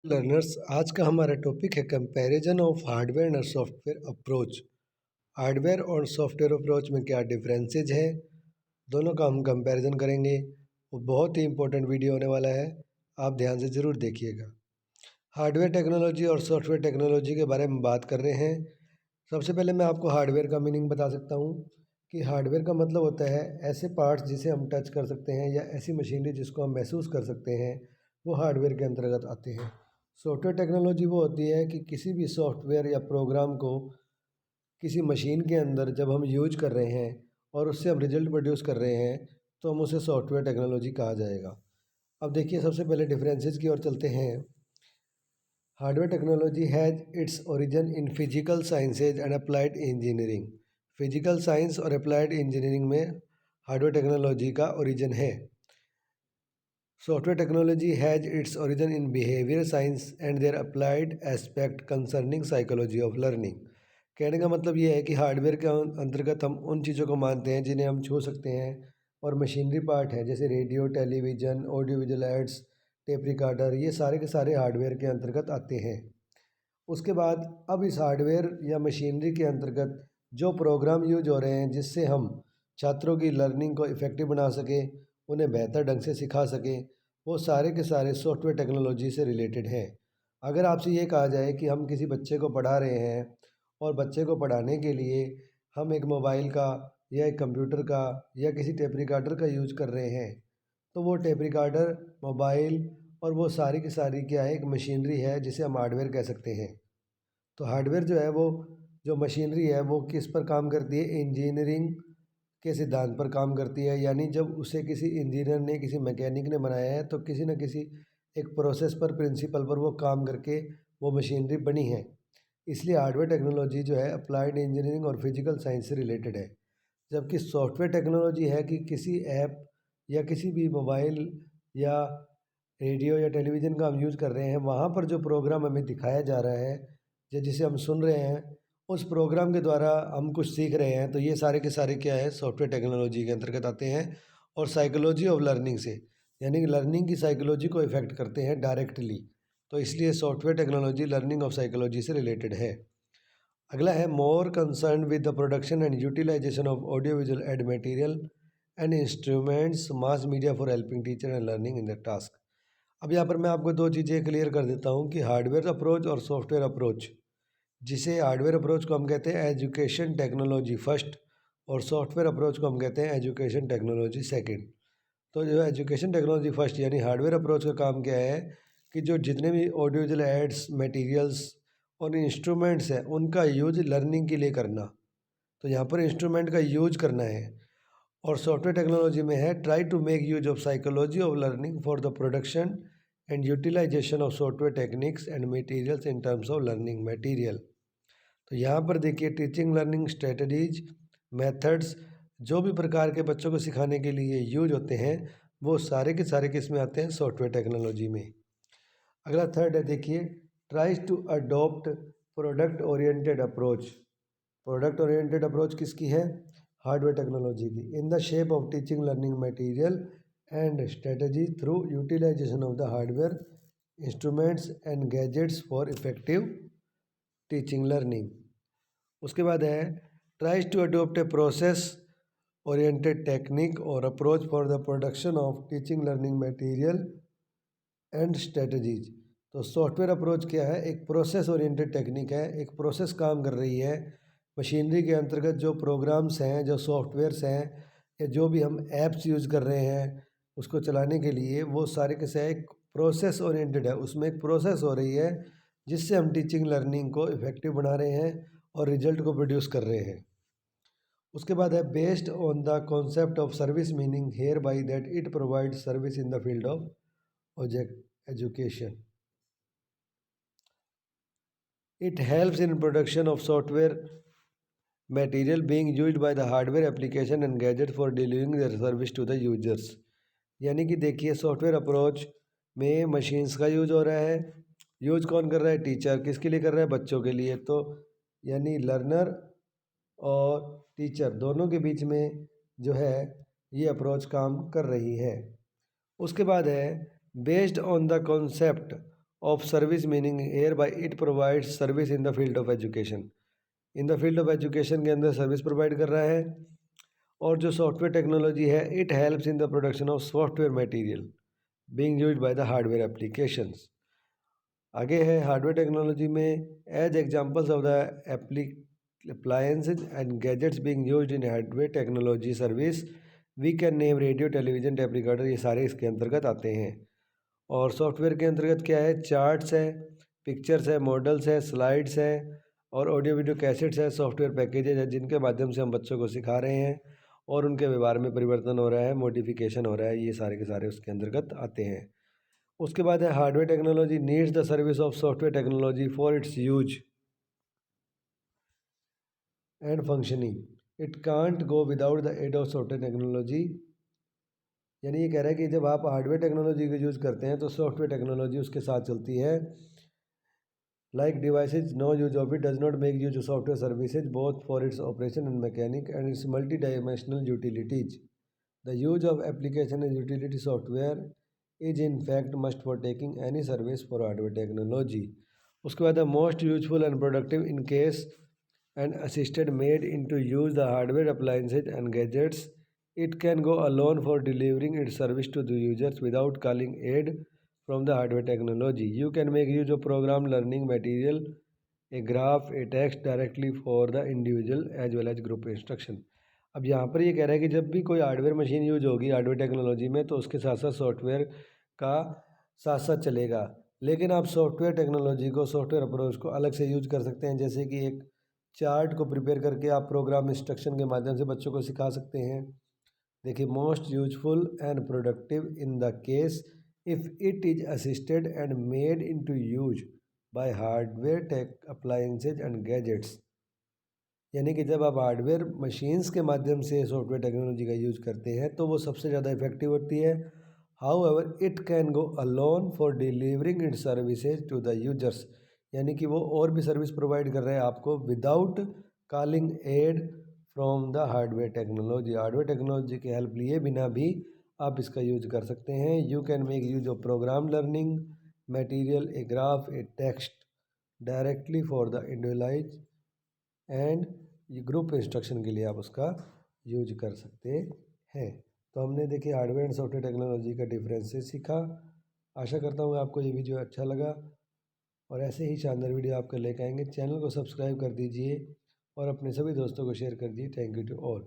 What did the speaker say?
Learners, आज का हमारा टॉपिक है comparison of hardware and software approach. Hardware और सॉफ्टवेयर अप्रोच में क्या डिफरेंसेज है, दोनों का हम कंपैरिजन करेंगे। वो बहुत ही इंपॉर्टेंट वीडियो होने वाला है, आप ध्यान से ज़रूर देखिएगा। हार्डवेयर टेक्नोलॉजी और सॉफ्टवेयर टेक्नोलॉजी के बारे में बात कर रहे हैं। सबसे पहले मैं आपको हार्डवेयर का मीनिंग बता सकता हूँ कि हार्डवेयर का मतलब होता है ऐसे पार्ट्स जिसे हम टच कर सकते हैं या ऐसी मशीनरी जिसको हम महसूस कर सकते हैं, वो हार्डवेयर के अंतर्गत आते हैं। सॉफ्टवेयर टेक्नोलॉजी वो होती है कि किसी भी सॉफ्टवेयर या प्रोग्राम को किसी मशीन के अंदर जब हम यूज कर रहे हैं और उससे हम रिजल्ट प्रोड्यूस कर रहे हैं, तो हम उसे सॉफ्टवेयर टेक्नोलॉजी कहा जाएगा। अब देखिए, सबसे पहले डिफरेंसेस की ओर चलते हैं। Hardware technology has its origin in physical sciences and applied engineering. Physical science और अप्लाइड इंजीनियरिंग में हार्डवेयर टेक्नोलॉजी का ओरिजिन है। Software technology has its origin in behavior science and their applied aspect concerning psychology of learning। कहने का मतलब ये है कि हार्डवेयर के अंतर्गत हम उन चीज़ों को मानते हैं जिन्हें हम छू सकते हैं, और मशीनरी पार्ट है जैसे radio, television, audio visual aids, tape recorder, ये सारे के सारे हार्डवेयर के अंतर्गत आते हैं। उसके बाद अब इस हार्डवेयर या मशीनरी के अंतर्गत जो प्रोग्राम यूज हो रहे हैं जिससे हम छात्रों की लर्निंग को इफ़ेक्टिव बना सकें, उन्हें बेहतर ढंग से सिखा सकें, वो सारे के सारे सॉफ्टवेयर टेक्नोलॉजी से रिलेटेड हैं। अगर आपसे ये कहा जाए कि हम किसी बच्चे को पढ़ा रहे हैं और बच्चे को पढ़ाने के लिए हम एक मोबाइल का या एक कंप्यूटर का या किसी टेप रिकॉर्डर का यूज कर रहे हैं, तो वो टेप रिकॉर्डर, मोबाइल और वो सारी की सारी क्या है, एक मशीनरी है जिसे हम हार्डवेयर कह सकते हैं। तो हार्डवेयर जो है वो, जो मशीनरी है वो किस पर काम करती है, इंजीनियरिंग के सिद्धांत पर काम करती है। यानी जब उसे किसी इंजीनियर ने, किसी मैकेनिक ने बनाया है, तो किसी न किसी एक प्रोसेस पर, प्रिंसिपल पर वो काम करके वो मशीनरी बनी है। इसलिए हार्डवेयर टेक्नोलॉजी जो है अप्लाइड इंजीनियरिंग और फिजिकल साइंस से रिलेटेड है। जबकि सॉफ्टवेयर टेक्नोलॉजी है कि किसी ऐप या किसी भी मोबाइल या रेडियो या टेलीविज़न का हम यूज़ कर रहे हैं, वहाँ पर जो प्रोग्राम हमें दिखाया जा रहा है या जिसे हम सुन रहे हैं, उस प्रोग्राम के द्वारा हम कुछ सीख रहे हैं, तो ये सारे के सारे क्या है, सॉफ्टवेयर टेक्नोलॉजी के अंतर्गत आते हैं। और साइकोलॉजी ऑफ लर्निंग से, यानी कि लर्निंग की साइकोलॉजी को इफ़ेक्ट करते हैं डायरेक्टली। तो इसलिए software technology learning of psychology से रिलेटेड है। अगला है more concern with the production and utilisation of audio visual aid material and instruments mass media for helping teacher and learning in the task. अब यहाँ पर मैं आपको दो चीज़ें क्लियर कर देता हूँ कि हार्डवेयर अप्रोच और सॉफ्टवेयर अप्रोच। जिसे हार्डवेयर अप्रोच को हम कहते हैं एजुकेशन टेक्नोलॉजी फर्स्ट, और सॉफ्टवेयर अप्रोच को हम कहते हैं एजुकेशन टेक्नोलॉजी सेकंड। तो जो एजुकेशन टेक्नोलॉजी फर्स्ट यानी हार्डवेयर अप्रोच का काम क्या है कि जो जितने भी ऑडियो विजुअल एड्स, मटेरियल्स और इंस्ट्रूमेंट्स हैं, उनका यूज लर्निंग के लिए करना। तो यहाँ पर इंस्ट्रूमेंट का यूज करना है। और सॉफ्टवेयर टेक्नोलॉजी में है try to make use of psychology of learning for the production and utilisation of software techniques and materials in terms of learning material. तो यहाँ पर देखिए, टीचिंग लर्निंग स्ट्रेटजीज, मेथड्स, जो भी प्रकार के बच्चों को सिखाने के लिए यूज होते हैं, वो सारे के सारे किस में आते हैं, सॉफ्टवेयर टेक्नोलॉजी में। अगला थर्ड है, देखिए, tries to adopt product oriented approach. Product oriented approach किसकी है, हार्डवेयर टेक्नोलॉजी की। In the shape of teaching learning material and strategy through utilisation of the hardware instruments and gadgets for effective teaching learning. उसके बाद है tries to adopt a process oriented technique और approach for the production of teaching learning material and strategies. तो software approach क्या है, एक process oriented technique है, एक प्रोसेस काम कर रही है। मशीनरी के अंतर्गत जो प्रोग्राम्स हैं, जो सॉफ्टवेयर्स हैं, या जो भी हम ऐप्स यूज़ कर रहे हैं उसको चलाने के लिए, वो सारे के सारे एक प्रोसेस ओरिएंटेड है। उसमें एक प्रोसेस हो रही है जिससे हम टीचिंग लर्निंग को इफ़ेक्टिव बना रहे हैं और रिजल्ट को प्रोड्यूस कर रहे हैं। उसके बाद है based on the concept of service, meaning hereby that it provide service in the field of education. It helps in production of software material being used by the hardware application and gadgets for delivering their service to the users। यानी कि देखिए, software approach में machines का use हो रहा है। Use कौन कर रहा है, टीचर। किसके लिए कर रहा है, बच्चों के लिए। तो यानी लर्नर और टीचर दोनों के बीच में जो है ये अप्रोच काम कर रही है। उसके बाद है based on the concept of service meaning hereby it provide service in the field of education. In the field of education के अंदर सर्विस प्रोवाइड कर रहा है। और जो सॉफ्टवेयर टेक्नोलॉजी है, it helps in the production of software material being used by the hardware applications. आगे है हार्डवेयर टेक्नोलॉजी में, as examples of the appliances and gadgets being used in hardware technology service we can name radio, television, tape recorder, ये सारे इसके अंतर्गत आते हैं। और सॉफ्टवेयर के अंतर्गत क्या है, चार्ट्स है, पिक्चर्स है, मॉडल्स है, स्लाइड्स है और ऑडियो वीडियो कैसेट्स है, सॉफ्टवेयर पैकेजेज है जिनके माध्यम से हम बच्चों को सिखा रहे हैं और उनके व्यवहार में परिवर्तन हो रहा है, मॉडिफिकेशन हो रहा है, ये सारे के सारे उसके अंतर्गत आते हैं। उसके बाद है hardware technology needs the service of software technology for its use and functioning, it can't go without the aid of software technology. यानी ये कह रहा है कि जब आप हार्डवेयर टेक्नोलॉजी का यूज़ करते हैं तो सॉफ्टवेयर टेक्नोलॉजी उसके साथ चलती है। Like devices, no use of it does not make use of software services both for its operation and mechanic and its multi dimensional utilities. The use of application and utility software is in fact must for taking any service for hardware technology. उसके बाद the most useful and productive in case and assisted made into use the hardware appliances and gadgets. It can go alone for delivering its service to the users without calling aid from the hardware technology. You can make use of program learning material, a graph, a text directly for the individual as well as group instruction. अब यहाँ पर ये कह रहा है कि जब भी कोई हार्डवेयर मशीन यूज होगी हार्डवेयर टेक्नोलॉजी में तो उसके साथ साथ सॉफ्टवेयर का साथ साथ चलेगा। लेकिन आप सॉफ्टवेयर टेक्नोलॉजी को, सॉफ्टवेयर अप्रोच को अलग से यूज कर सकते हैं। जैसे कि एक चार्ट को प्रिपेयर करके आप प्रोग्राम इंस्ट्रक्शन के माध्यम से बच्चों को सिखा सकते हैं। देखिए, most useful and productive in the case if it is assisted and made into use by hardware tech appliances and gadgets. यानी कि जब आप हार्डवेयर मशीन्स के माध्यम से सॉफ्टवेयर टेक्नोलॉजी का यूज करते हैं तो वो सबसे ज़्यादा इफेक्टिव होती है। However it can go alone for delivering it services to the users, यानी कि वो और भी सर्विस प्रोवाइड कर रहे हैं आपको without calling aid from the hardware technology. Hardware technology की हेल्प लिए बिना भी आप इसका यूज कर सकते हैं। You can make use of programme learning material, a graph, a text directly for the individualise and group instruction के लिए आप उसका यूज कर सकते हैं। तो हमने देखिए हार्डवेयर एंड सॉफ्टवेयर टेक्नोलॉजी का डिफरेंसेस सीखा। आशा करता हूँ आपको ये वीडियो अच्छा लगा और ऐसे ही शानदार वीडियो आपको लेकर आएंगे। चैनल को सब्सक्राइब कर दीजिए और अपने सभी दोस्तों को शेयर कर दीजिए। Thank you to all.